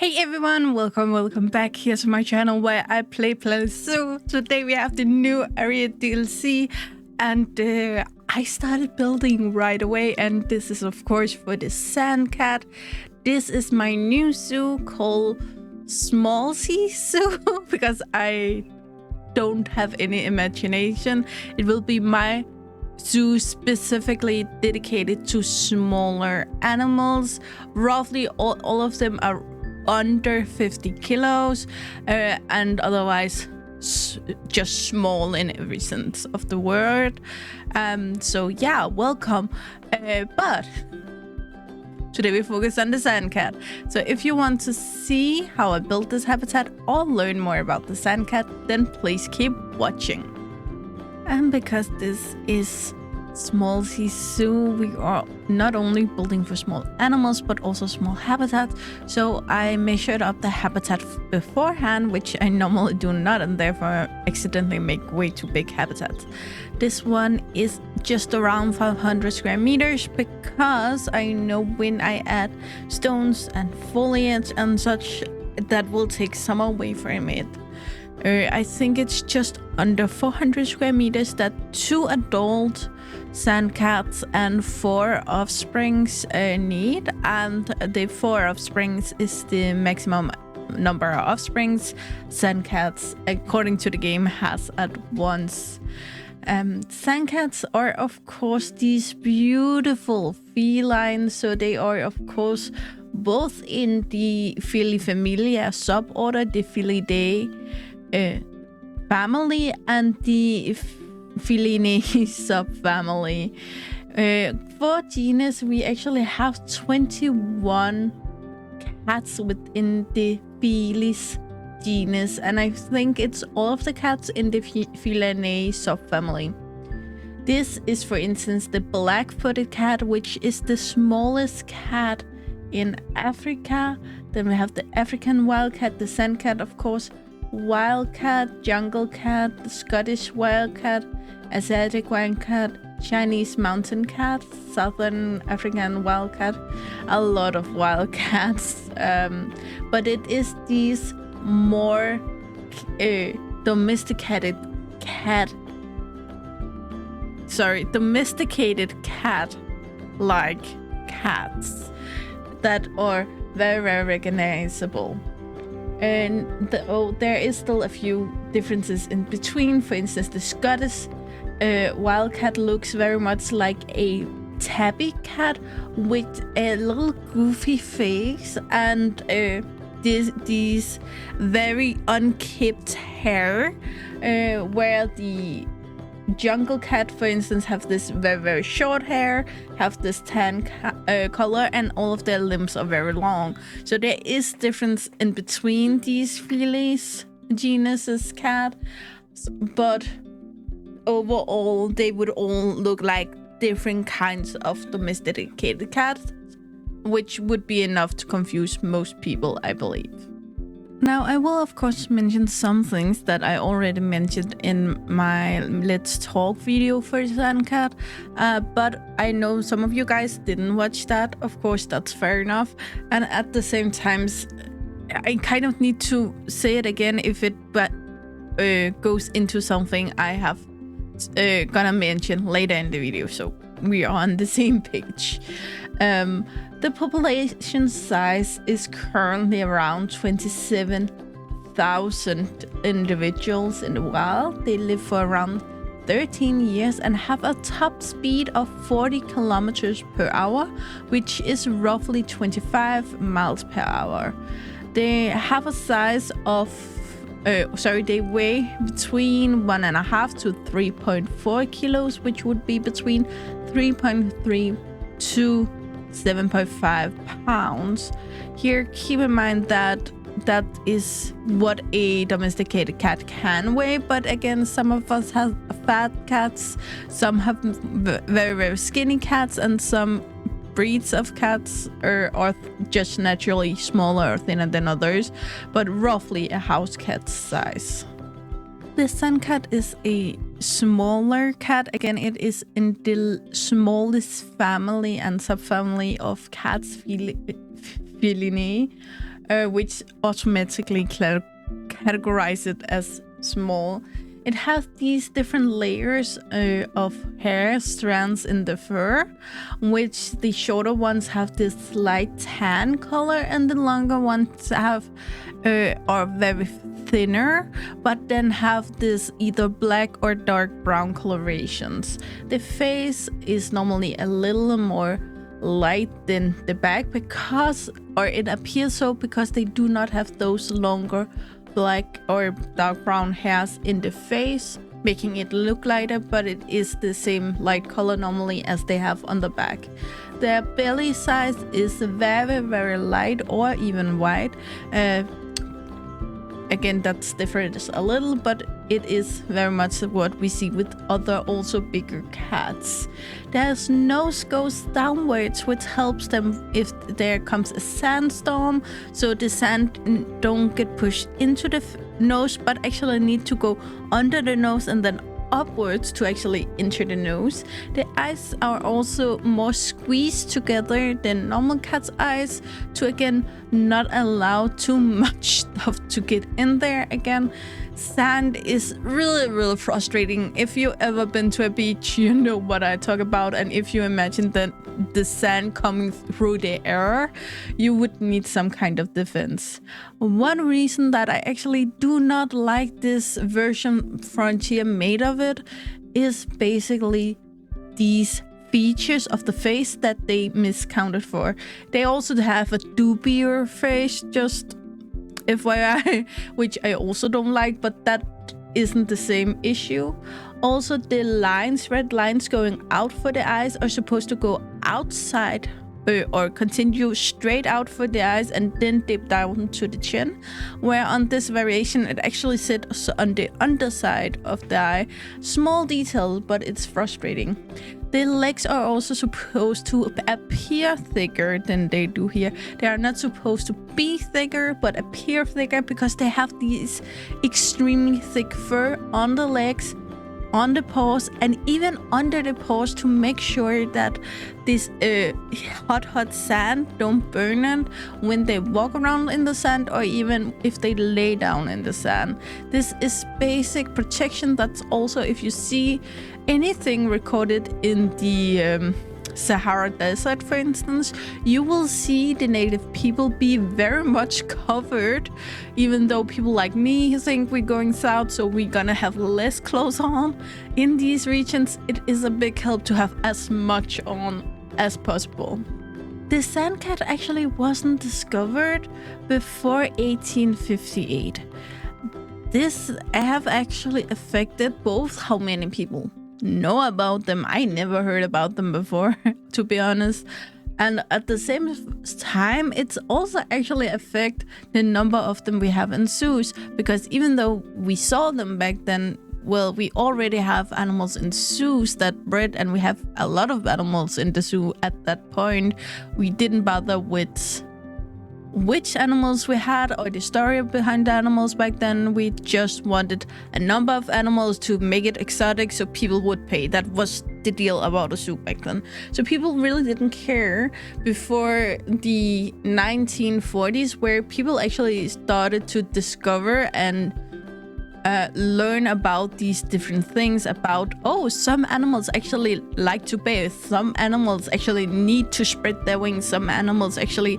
Hey everyone, welcome back here to my channel where I play Zoo. Today we have the new area DLC and I started building right away, and this is of course for the sand cat. This is my new zoo called Smalzie Zoo because I don't have any imagination. It will be my zoo specifically dedicated to smaller animals. Roughly all of them are under 50 kilos and otherwise just small in every sense of the word. So yeah, welcome. But today we focus on the sand cat. So if you want to see how I built this habitat or learn more about the sand cat, then please keep watching. And because this is Smalzie Zoo, we are not only building for small animals but also small habitats. So I measured up the habitat beforehand, which I normally do not, and therefore accidentally make way too big habitats. This one is just around 500 square meters because I know when I add stones and foliage and such, that will take some away from it. I think it's just under 400 square meters that 2 adult sand cats and 4 offsprings need, and the 4 offsprings is the maximum number of offsprings sand cats, according to the game, has at once. Sand cats are of course these beautiful felines, so they are of course both in the Felifamilia suborder, the Felidae family, and the Feline subfamily. For genus, we actually have 21 cats within the Felis genus, and I think it's all of the cats in the Feline subfamily. This is, for instance, the black-footed cat, which is the smallest cat in Africa. Then we have the African wildcat, the sand cat, of course, wildcat, jungle cat, the Scottish wildcat, Asiatic wildcat, Chinese mountain cat, Southern African wildcat, a lot of wildcats. But it is these more domesticated cat-like cats that are very recognizable. And there is still a few differences in between. For instance, the Scottish wildcat looks very much like a tabby cat with a little goofy face and these very unkempt hair, where the jungle cat, for instance, have this very short hair, have this tan color, and all of their limbs are very long. So there is difference in between these Felis genuses cat, but overall they would all look like different kinds of domesticated cats, which would be enough to confuse most people, I believe. Now, I will of course mention some things that I already mentioned in my Let's Talk video for sand cat, but I know some of you guys didn't watch that. Of course, that's fair enough. And at the same time, I kind of need to say it again if it goes into something I have gonna mention later in the video, so we are on the same page. The population size is currently around 27,000 individuals in the wild. They live for around 13 years and have a top speed of 40 kilometers per hour, which is roughly 25 miles per hour. They have a size of they weigh between 1.5 to 3.4 kilos, which would be between 3.3 to 7.5 pounds. Here, keep in mind that that is what a domesticated cat can weigh, but again, some of us have fat cats, some have very skinny cats, and some breeds of cats are just naturally smaller or thinner than others, but roughly a house cat size. The sand cat is a smaller cat. Again, it is in the smallest family and subfamily of cats, Feline. which automatically categorize it as small. It has these different layers of hair strands in the fur, which the shorter ones have this light tan color and the longer ones have are very thinner, but then have this either black or dark brown colorations. The face is normally a little more light than the back because, or it appears so because they do not have those longer black or dark brown hairs in the face, making it look lighter, but it is the same light color normally as they have on the back. Their belly size is very, very light or even white. Again, that's different a little, but it is very much what we see with other also bigger cats. Their nose goes downwards, which helps them if there comes a sandstorm, so the sand don't get pushed into the nose, but actually need to go under the nose and then upwards to actually enter the nose. The eyes are also more squeezed together than normal cat's eyes to again not allow too much stuff to get in there. Again, sand is really frustrating. If you ever been to a beach, you know what I talk about, and if you imagine that the sand coming through the air, you would need some kind of defense. One reason that I actually do not like this version Frontier made of it is basically these features of the face that they miscounted for. They also have a doobier face, just FYI, which I also don't like, but that isn't the same issue. Also, the lines, red lines going out for the eyes are supposed to go outside or continue straight out for the eyes and then dip down to the chin, where on this variation it actually sits on the underside of the eye. Small detail, but it's frustrating. The legs are also supposed to appear thicker than they do here. They are not supposed to be thicker, but appear thicker because they have these extremely thick fur on the legs, on the paws, and even under the paws to make sure that this hot sand don't burn it when they walk around in the sand or even if they lay down in the sand. This is basic protection. That's also if you see anything recorded in the Sahara Desert, for instance, you will see the native people be very much covered, even though people like me think we're going south, so we're gonna have less clothes on. In these regions, it is a big help to have as much on as possible. The sand cat actually wasn't discovered before 1858. This have actually affected both how many people know about them. I never heard about them before, to be honest. And at the same time, it's also actually affect the number of them we have in zoos, because even though we saw them back then, well, we already have animals in zoos that bred, and we have a lot of animals in the zoo at that point. We didn't bother with which animals we had or the story behind the animals back then. We just wanted a number of animals to make it exotic so people would pay. That was the deal about a zoo back then. So people really didn't care before the 1940s, where people actually started to discover and learn about these different things about, oh, some animals actually like to bathe, some animals actually need to spread their wings, some animals actually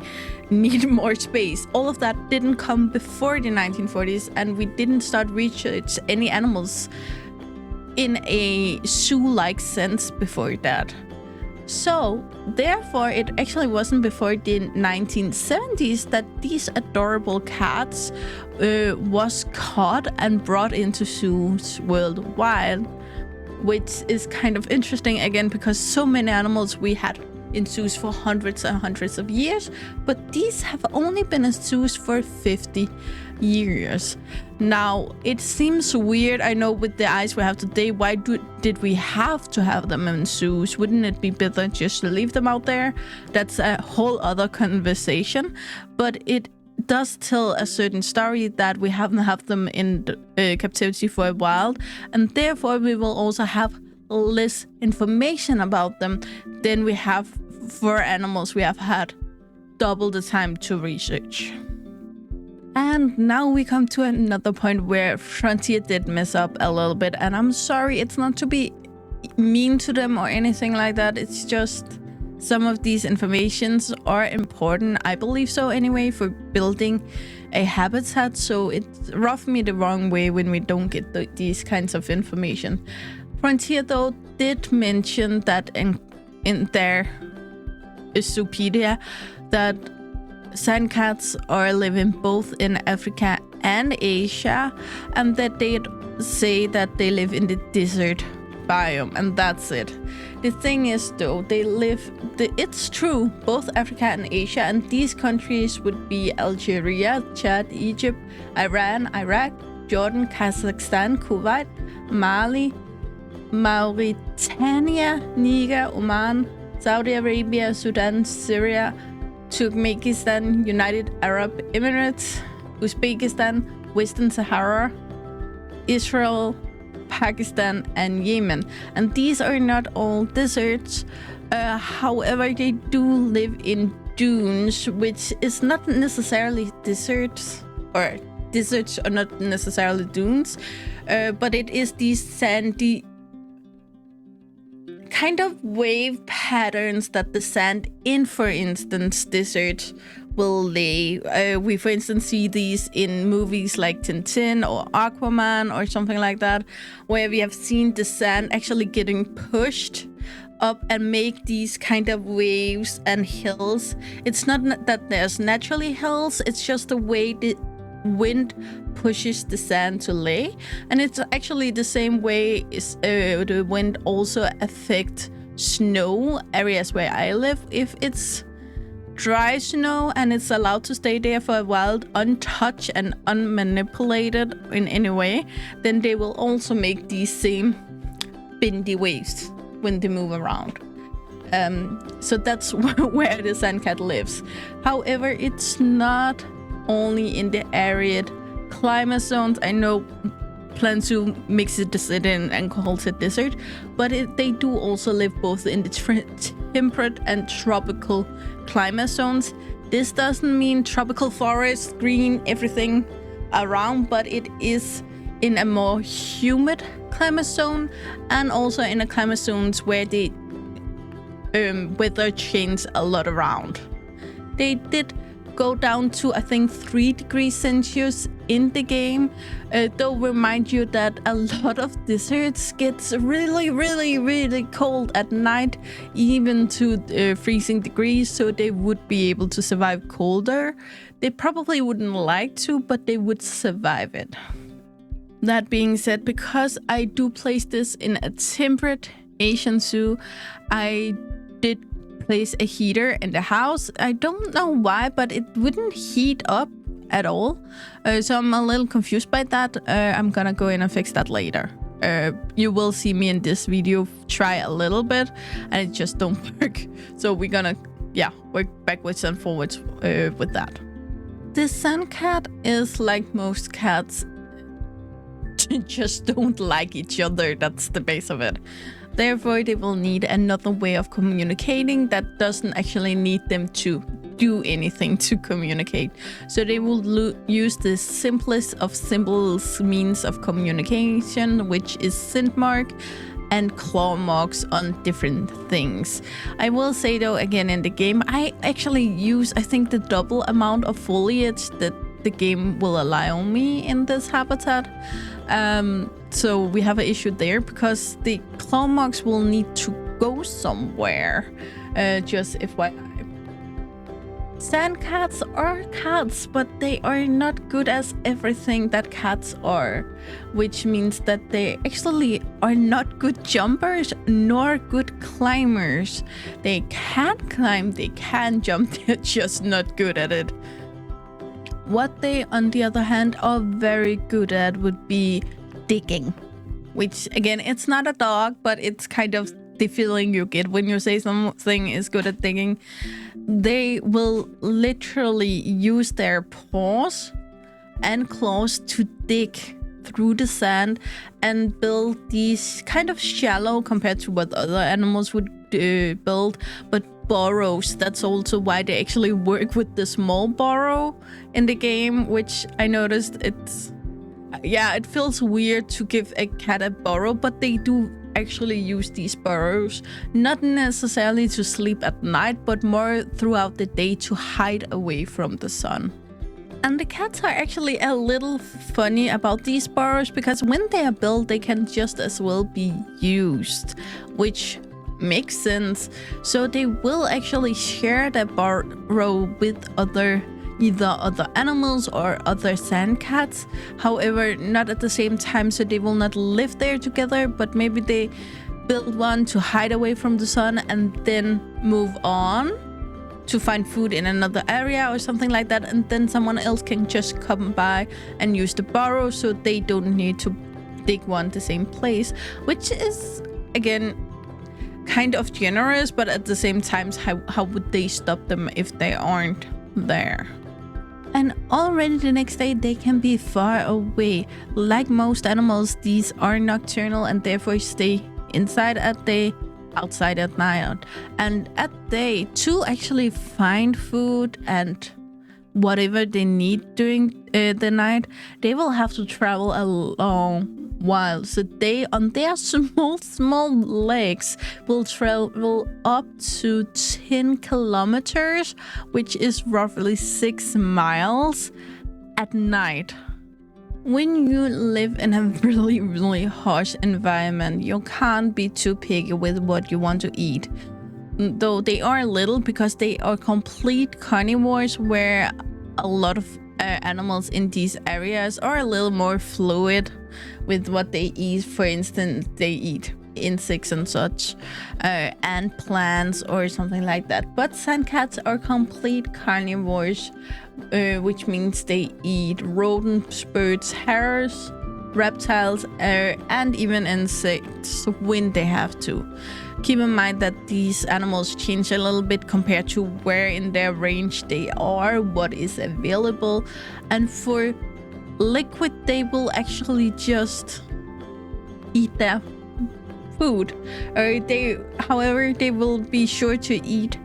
need more space. All of that didn't come before the 1940s, and we didn't start research any animals in a zoo-like sense before that. So therefore it actually wasn't before the 1970s that these adorable cats was caught and brought into zoos worldwide, which is kind of interesting again because so many animals we had in zoos for hundreds and hundreds of years, but these have only been in zoos for 50 years. Now, it seems weird, I know, with the eyes we have today. Why did we have to have them in zoos? Wouldn't it be better just to leave them out there? That's a whole other conversation, but it does tell a certain story that we haven't had them in captivity for a while, and therefore we will also have less information about them than we have for animals we have had double the time to research. And now we come to another point where Frontier did mess up a little bit, and I'm sorry, it's not to be mean to them or anything like that. It's just some of these informations are important, I believe so anyway, for building a habitat. So it rubs me the wrong way when we don't get these kinds of information. Frontier though did mention that in their Zoopedia that sandcats are living both in Africa and Asia, and that they say that they live in the desert biome, and that's it. The thing is though, they live, it's true, both Africa and Asia, and these countries would be Algeria, Chad, Egypt, Iran, Iraq, Jordan, Kazakhstan, Kuwait, Mali, Mauritania, Niger, Oman, Saudi Arabia, Sudan, Syria, Turkmenistan, United Arab Emirates, Uzbekistan, Western Sahara, Israel, Pakistan, and Yemen. And these are not all deserts. However, they do live in dunes, which is not necessarily deserts, or deserts are not necessarily dunes, but it is these sandy kind of wave patterns that the sand in, for instance, deserts will lay. We, for instance, see these in movies like Tintin or Aquaman or something like that, where we have seen the sand actually getting pushed up and make these kind of waves and hills. It's not that there's naturally hills, it's just the way the wind pushes the sand to lay. And it's actually the same way the wind also affects snow areas where I live. If it's dry snow and it's allowed to stay there for a while untouched and unmanipulated in any way, then they will also make these same windy waves when they move around. So that's where the sandcat lives. However, it's not only in the arid climate zones. I know Plant Zoo mixes it in and calls it desert, but they do also live both in the temperate and tropical climate zones. This doesn't mean tropical forest, green, everything around, but it is in a more humid climate zone, and also in a climate zones where the weather changes a lot around. They did go down to, I think, 3 degrees Celsius in the game. Though remind you that a lot of deserts gets really, really, really cold at night, even to freezing degrees, so they would be able to survive colder. They probably wouldn't like to, but they would survive it. That being said, because I do place this in a temperate Asian zoo, I did place a heater in the house. I don't know why, but it wouldn't heat up at all. So I'm a little confused by that. I'm gonna go in and fix that later. You will see me in this video try a little bit and it just don't work. So we're gonna, work backwards and forwards with that. This sandcat is like most cats, just don't like each other. That's the base of it. Therefore, they will need another way of communicating that doesn't actually need them to do anything to communicate. So they will use the simplest of simple means of communication, which is scent mark and claw marks on different things. I will say though, again, in the game, I actually use, I think, the double amount of foliage that the game will allow me in this habitat. So we have an issue there because the claw marks will need to go somewhere. Just FYI. Sandcats are cats, but they are not good as everything that cats are, which means that they actually are not good jumpers nor good climbers. They can climb, they can jump, they're just not good at it. What they, on the other hand, are very good at would be digging, which again, it's not a dog, but it's kind of the feeling you get when you say something is good at digging. They will literally use their paws and claws to dig through the sand and build these kind of shallow compared to what other animals would build, but burrows. That's also why they actually work with the small burrow in the game, which I noticed it feels weird to give a cat a burrow, but they do actually use these burrows, not necessarily to sleep at night, but more throughout the day to hide away from the sun. And the cats are actually a little funny about these burrows, because when they are built, they can just as well be used, which makes sense. So they will actually share the burrow with either other animals or other sand cats. However, not at the same time, so they will not live there together, but maybe they build one to hide away from the sun and then move on to find food in another area or something like that, and then someone else can just come by and use the burrow, so they don't need to dig one the same place, which is again kind of generous, but at the same time, how would they stop them if they aren't there? And already the next day they can be far away. Like most animals, these are nocturnal and therefore stay inside at day, outside at night. And at day, to actually find food and whatever they need during the night, they will have to travel a long while. So they, on their small legs, will travel up to 10 kilometers, which is roughly 6 miles at night. When you live in a really harsh environment, you can't be too picky with what you want to eat. Though they are little, because they are complete carnivores, where a lot of animals in these areas are a little more fluid with what they eat. For instance, they eat insects and such, and plants or something like that. But sand cats are complete carnivores, which means they eat rodents, birds, hares, reptiles, and even insects when they have to. Keep in mind that these animals change a little bit compared to where in their range they are, what is available. And for liquid, they will actually just eat their food. However, they will be sure to eat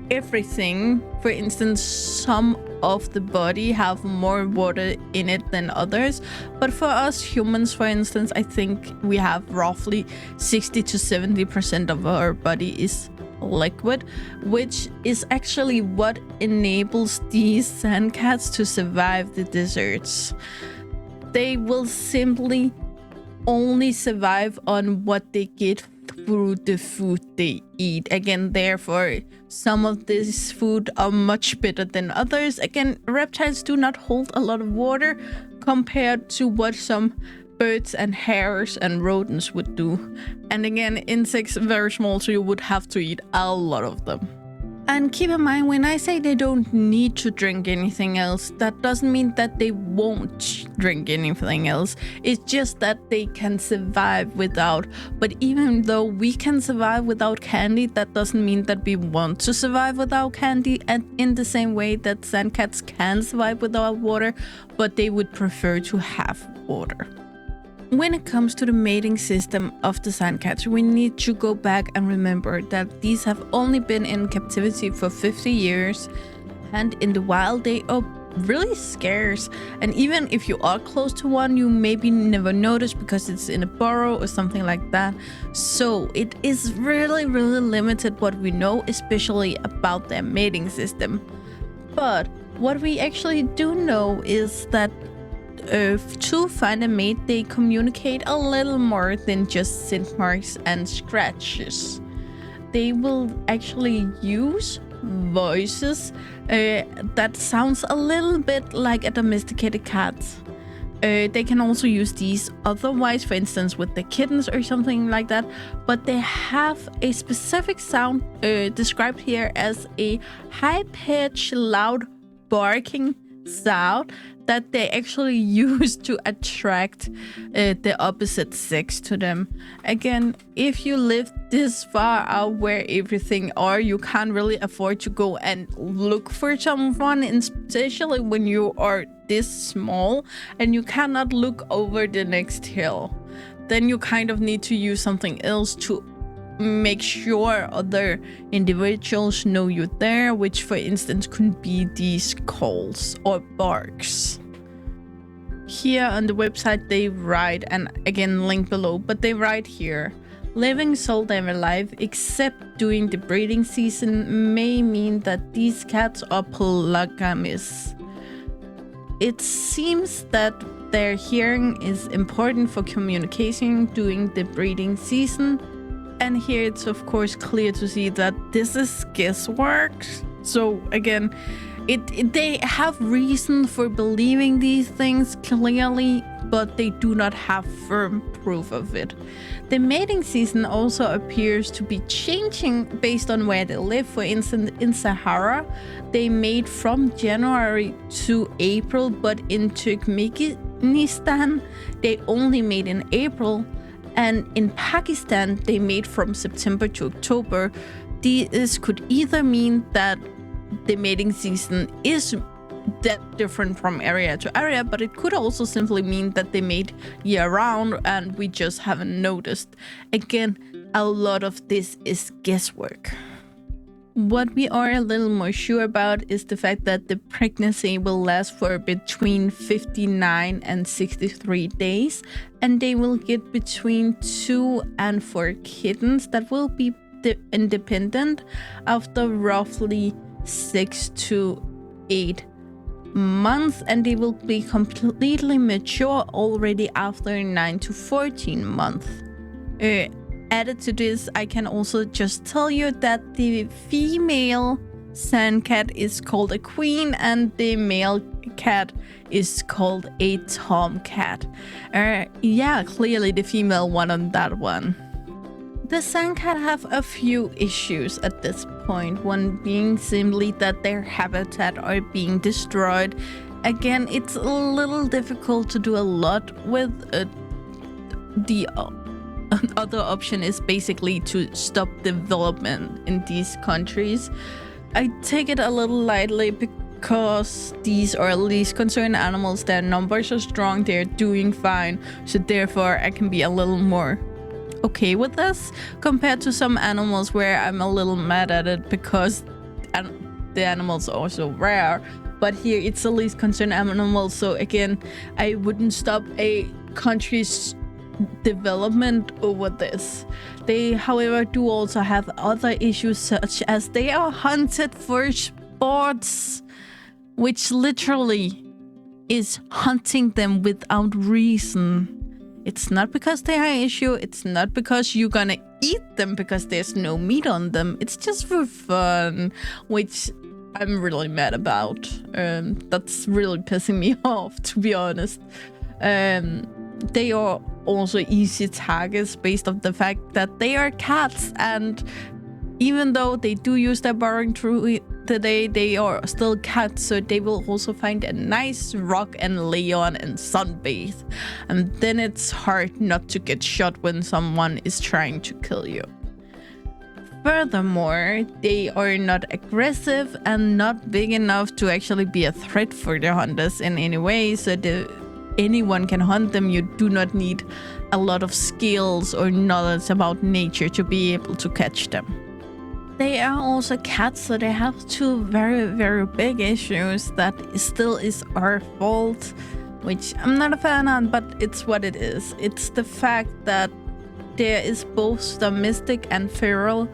everything. For instance, some of the body have more water in it than others, but for us humans, for instance, I think we have roughly 60 to 70% of our body is liquid, which is actually what enables these sand cats to survive the deserts. They will simply only survive on what they get through the food they eat. Again, therefore, some of this food are much better than others. Again, reptiles do not hold a lot of water compared to what some birds and hares and rodents would do. And again, insects are very small, so you would have to eat a lot of them. And keep in mind, when I say they don't need to drink anything else, that doesn't mean that they won't drink anything else. It's just that they can survive without. But even though we can survive without candy, that doesn't mean that we want to survive without candy. And in the same way that sand cats can survive without water, but they would prefer to have water. When it comes to the mating system of the sand cats, we need to go back and remember that these have only been in captivity for 50 years, and in the wild they are really scarce. And even if you are close to one, you maybe never notice because it's in a burrow or something like that. So it is really limited what we know, especially about their mating system. But what we actually do know is that to find a mate, they communicate a little more than just scent marks and scratches. They will actually use voices that sounds a little bit like a domesticated cat. They can also use these otherwise, for instance with the kittens or something like that, but they have a specific sound described here as a high-pitched, loud barking sound that they actually use to attract the opposite sex to them. Again, if you live this far out where everything are, you can't really afford to go and look for someone, especially when you are this small and you cannot look over the next hill. Then you kind of need to use something else to make sure other individuals know you're there, which for instance could be these calls or barks. Here on the website they write, and again link below, but they write here, living solitary life except during the breeding season may mean that these cats are polygamous. It seems that their hearing is important for communication during the breeding season. And here it's of course clear to see that this is guesswork. So again, they have reason for believing these things clearly, but they do not have firm proof of it. The mating season also appears to be changing based on where they live. For instance, in Sahara, they mate from January to April, but in Turkmenistan, they only mate in April. And in Pakistan, they mate from September to October. This could either mean that the mating season is that different from area to area, but it could also simply mean that they mate year-round and we just haven't noticed. Again, a lot of this is guesswork. What we are a little more sure about is the fact that the pregnancy will last for between 59 and 63 days, and they will get between 2 and 4 kittens that will be independent after roughly 6 to 8 months, and they will be completely mature already after 9 to 14 months. Added to this, I can also just tell you that the female sand cat is called a queen and the male cat is called a tomcat. Yeah, clearly the female won on that one. The sand cat have a few issues at this point, one being simply that their habitat are being destroyed. Again, it's a little difficult to do a lot with the other option is basically to stop development in these countries. I take it a little lightly because these are least concerned animals, their numbers are strong, they're doing fine, so therefore I can be a little more okay with this compared to some animals where I'm a little mad at it because the animals are so rare. But here it's the least concerned animal, so again, I wouldn't stop a country's development over this. They, however, do also have other issues, such as they are hunted for sports, which literally is hunting them without reason. It's not because they are an issue, it's not because you're gonna eat them because there's no meat on them, it's just for fun, which I'm really mad about. That's really pissing me off, to be honest. They are also easy targets based on the fact that they are cats, and even though they do use their burrowing through today, they are still cats, so they will also find a nice rock and lay on and sunbathe, and then it's hard not to get shot when someone is trying to kill you. Furthermore, they are not aggressive and not big enough to actually be a threat for the hunters in any way, so anyone can hunt them. You do not need a lot of skills or knowledge about nature to be able to catch them. They are also cats, so they have two very, very big issues that still is our fault, which I'm not a fan of, but it's what it is. It's the fact that there is both domestic and feral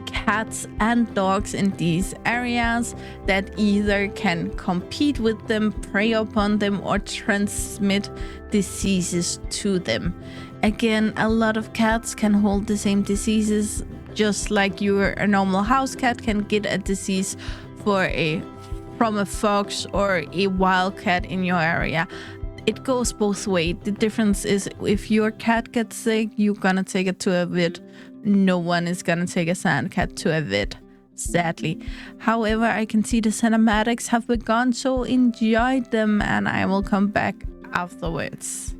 cats and dogs in these areas that either can compete with them, prey upon them, or transmit diseases to them. Again, a lot of cats can hold the same diseases, just like a normal house cat can get a disease from a fox or a wild cat in your area. It goes both ways. The difference is if your cat gets sick, you're gonna take it to a vet. No one is gonna take a sand cat to a vet, sadly. However, I can see the cinematics have begun, so enjoy them and I will come back afterwards.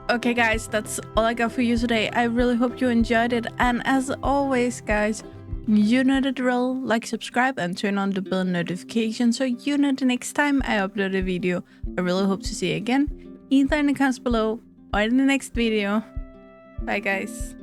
Okay guys, that's all I got for you today. I really hope you enjoyed it, and as always guys, you know the drill. Like, subscribe, and turn on the bell notification so you know the next time I upload a video. I really hope to see you again, either in the comments below or in the next video. Bye guys.